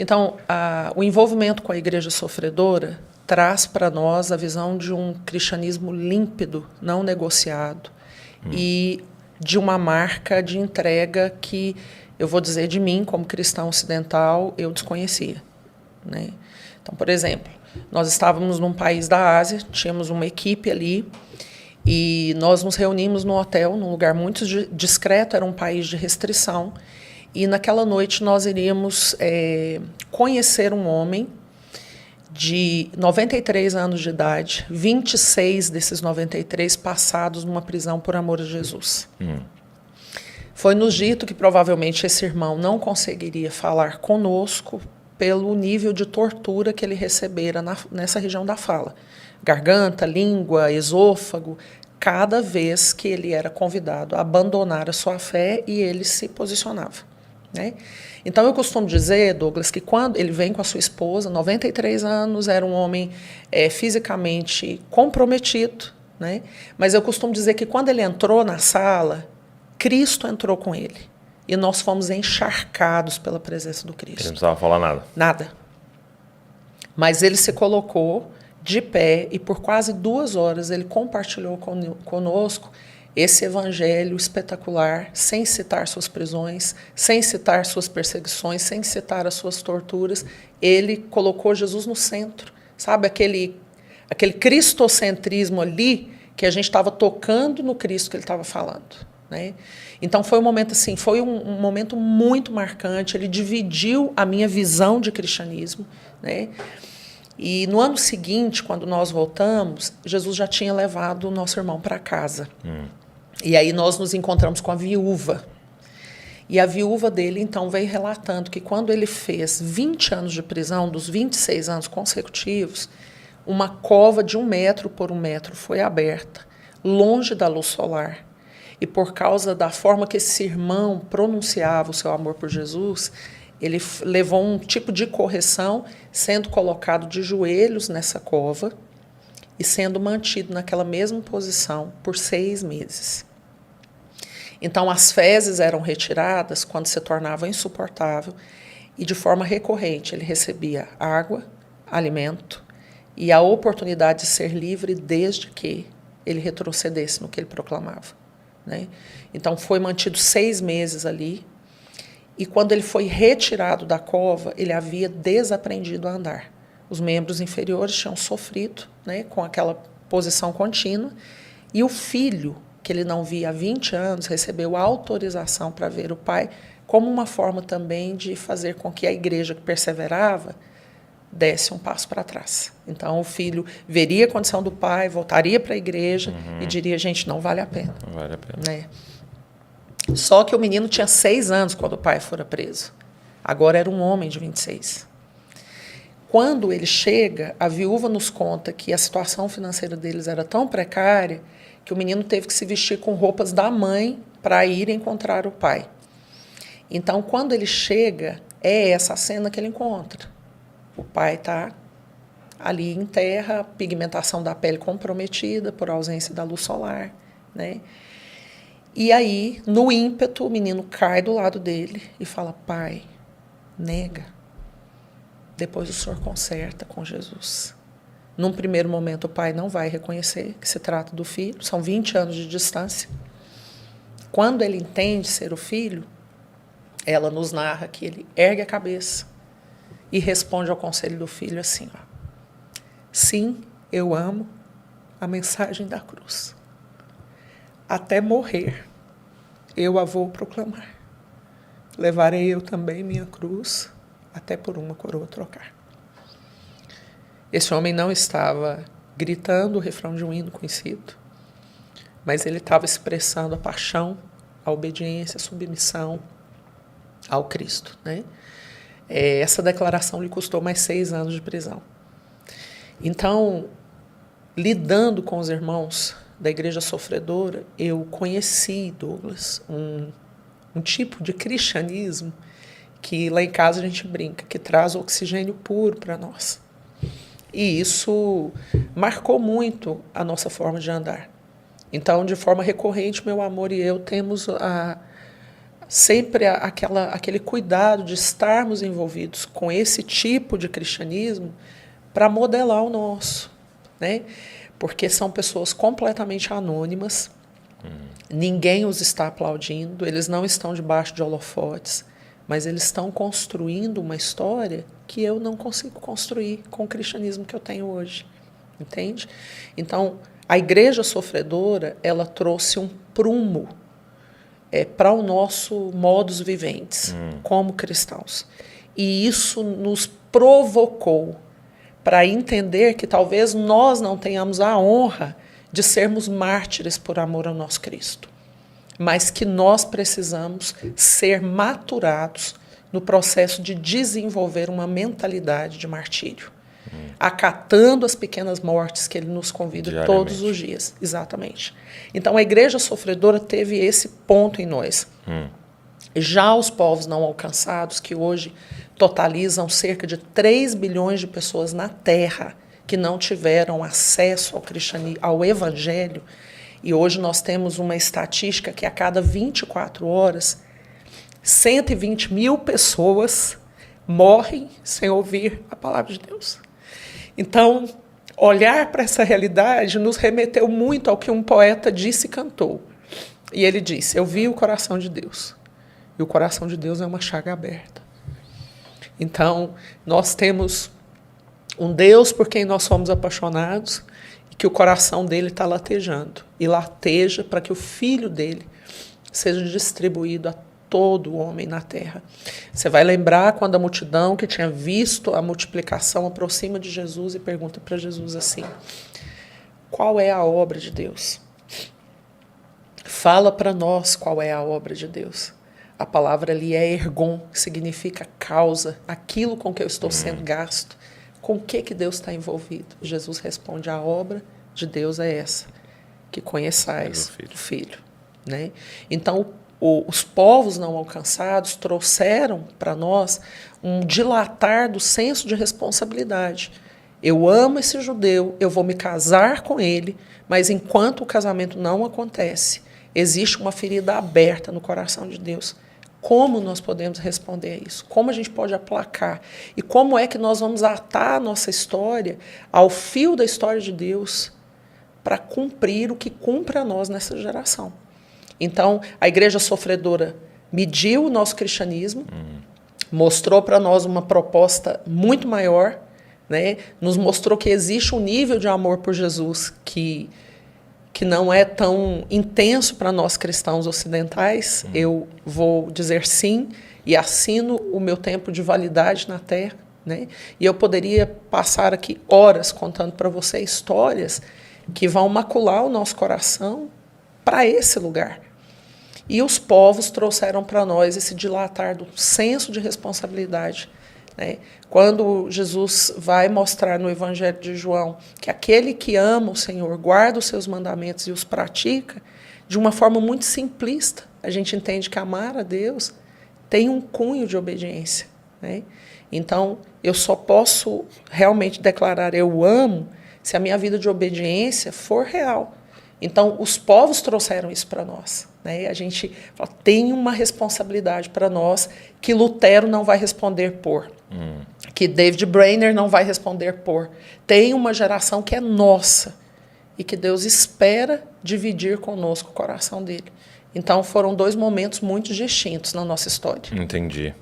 Então, o envolvimento com a igreja sofredora traz para nós a visão de um cristianismo límpido, não negociado, e de uma marca de entrega que, eu vou dizer de mim, como cristão ocidental, eu desconhecia, né? Então, por exemplo, nós estávamos num país da Ásia, tínhamos uma equipe ali, e nós nos reunimos no hotel, num lugar muito discreto, era um país de restrição, e naquela noite nós iríamos conhecer um homem de 93 anos de idade, 26 desses 93 passados numa prisão por amor a Jesus. Foi nos dito que provavelmente esse irmão não conseguiria falar conosco pelo nível de tortura que ele recebera nessa região da fala. Garganta, língua, esôfago, cada vez que ele era convidado a abandonar a sua fé e ele se posicionava, né? Então, eu costumo dizer, Douglas, que quando ele vem com a sua esposa, 93 anos, era um homem fisicamente comprometido, né? Mas eu costumo dizer que quando ele entrou na sala, Cristo entrou com ele. E nós fomos encharcados pela presença do Cristo. Ele não precisava falar nada. Nada. Mas ele se colocou de pé e por quase 2 horas ele compartilhou conosco esse evangelho espetacular, sem citar suas prisões, sem citar suas perseguições, sem citar as suas torturas. Ele colocou Jesus no centro. Sabe, aquele cristocentrismo ali que a gente estava tocando no Cristo que ele estava falando, né? Então foi um momento assim, foi um momento muito marcante. Ele dividiu a minha visão de cristianismo, né? E no ano seguinte, quando nós voltamos, Jesus já tinha levado o nosso irmão para casa. E aí nós nos encontramos com a viúva. E a viúva dele, então, veio relatando que quando ele fez 20 anos de prisão, dos 26 anos consecutivos, uma cova de 1 metro por 1 metro foi aberta, longe da luz solar. E por causa da forma que esse irmão pronunciava o seu amor por Jesus, ele levou um tipo de correção, sendo colocado de joelhos nessa cova e sendo mantido naquela mesma posição por 6 meses. Então, as fezes eram retiradas quando se tornava insuportável e, de forma recorrente, ele recebia água, alimento e a oportunidade de ser livre desde que ele retrocedesse no que ele proclamava, né? Então, foi mantido 6 meses ali. E quando ele foi retirado da cova, ele havia desaprendido a andar. Os membros inferiores tinham sofrido, né, com aquela posição contínua. E o filho, que ele não via há 20 anos, recebeu autorização para ver o pai, como uma forma também de fazer com que a igreja que perseverava desse um passo para trás. Então, o filho veria a condição do pai, voltaria para a igreja e diria, gente, não vale a pena. Não vale a pena. Né? Só que o menino tinha 6 anos quando o pai fora preso. Agora era um homem de 26. Quando ele chega, a viúva nos conta que a situação financeira deles era tão precária que o menino teve que se vestir com roupas da mãe para ir encontrar o pai. Então, quando ele chega, é essa cena que ele encontra. O pai está ali em terra, pigmentação da pele comprometida por ausência da luz solar, né? E aí, no ímpeto, o menino cai do lado dele e fala, pai, nega. Depois o senhor conserta com Jesus. Num primeiro momento, o pai não vai reconhecer que se trata do filho, são 20 anos de distância. Quando ele entende ser o filho, ela nos narra que ele ergue a cabeça e responde ao conselho do filho assim, ó, sim, eu amo a mensagem da cruz. Até morrer, eu a vou proclamar. Levarei eu também minha cruz, até por uma coroa trocar. Esse homem não estava gritando o refrão de um hino conhecido, mas ele estava expressando a paixão, a obediência, a submissão ao Cristo, né? Essa declaração lhe custou mais 6 anos de prisão. Então, lidando com os irmãos da igreja sofredora, eu conheci, Douglas, um tipo de cristianismo que lá em casa a gente brinca, que traz oxigênio puro para nós. E isso marcou muito a nossa forma de andar. Então, de forma recorrente, meu amor e eu temos sempre aquele cuidado de estarmos envolvidos com esse tipo de cristianismo para modelar o nosso, né? Porque são pessoas completamente anônimas, ninguém os está aplaudindo, eles não estão debaixo de holofotes, mas eles estão construindo uma história que eu não consigo construir com o cristianismo que eu tenho hoje, entende? Então, a igreja sofredora, ela trouxe um prumo para o nosso modus viventes, como cristãos. E isso nos provocou para entender que talvez nós não tenhamos a honra de sermos mártires por amor ao nosso Cristo, mas que nós precisamos ser maturados no processo de desenvolver uma mentalidade de martírio, acatando as pequenas mortes que ele nos convida todos os dias. Exatamente. Então, a igreja sofredora teve esse ponto em nós. Já os povos não alcançados, que hoje totalizam cerca de 3 bilhões de pessoas na Terra que não tiveram acesso ao cristianismo, ao evangelho, e hoje nós temos uma estatística que a cada 24 horas, 120 mil pessoas morrem sem ouvir a palavra de Deus. Então, olhar para essa realidade nos remeteu muito ao que um poeta disse e cantou. E ele disse: eu vi o coração de Deus. E o coração de Deus é uma chaga aberta. Então, nós temos um Deus por quem nós somos apaixonados e que o coração dele está latejando. E lateja para que o filho dele seja distribuído a todo homem na terra. Você vai lembrar quando a multidão que tinha visto a multiplicação aproxima de Jesus e pergunta para Jesus assim: qual é a obra de Deus? Fala para nós qual é a obra de Deus. A palavra ali é ergon, que significa causa, aquilo com que eu estou sendo gasto. Com o que Deus está envolvido? Jesus responde: a obra de Deus é essa, que conheçais o Filho. Né? Então, os povos não alcançados trouxeram para nós um dilatar do senso de responsabilidade. Eu amo esse judeu, eu vou me casar com ele, mas enquanto o casamento não acontece, existe uma ferida aberta no coração de Deus. Como nós podemos responder a isso? Como a gente pode aplacar? E como é que nós vamos atar a nossa história ao fio da história de Deus para cumprir o que cumpre a nós nessa geração? Então, a igreja sofredora mediu o nosso cristianismo, mostrou para nós uma proposta muito maior, né? Nos mostrou que existe um nível de amor por Jesus que não é tão intenso para nós cristãos ocidentais. Eu vou dizer sim e assino o meu tempo de validade na Terra. Né? E eu poderia passar aqui horas contando para você histórias que vão macular o nosso coração para esse lugar. E os povos trouxeram para nós esse dilatar do senso de responsabilidade. Né? Quando Jesus vai mostrar no Evangelho de João que aquele que ama o Senhor guarda os seus mandamentos e os pratica, de uma forma muito simplista, a gente entende que amar a Deus tem um cunho de obediência. Né? Então, eu só posso realmente declarar eu amo se a minha vida de obediência for real. Então, os povos trouxeram isso para nós. Né? A gente fala, tem uma responsabilidade para nós que Lutero não vai responder por, que David Brainerd não vai responder por. Tem uma geração que é nossa e que Deus espera dividir conosco o coração dele. Então, foram 2 momentos muito distintos na nossa história. Entendi.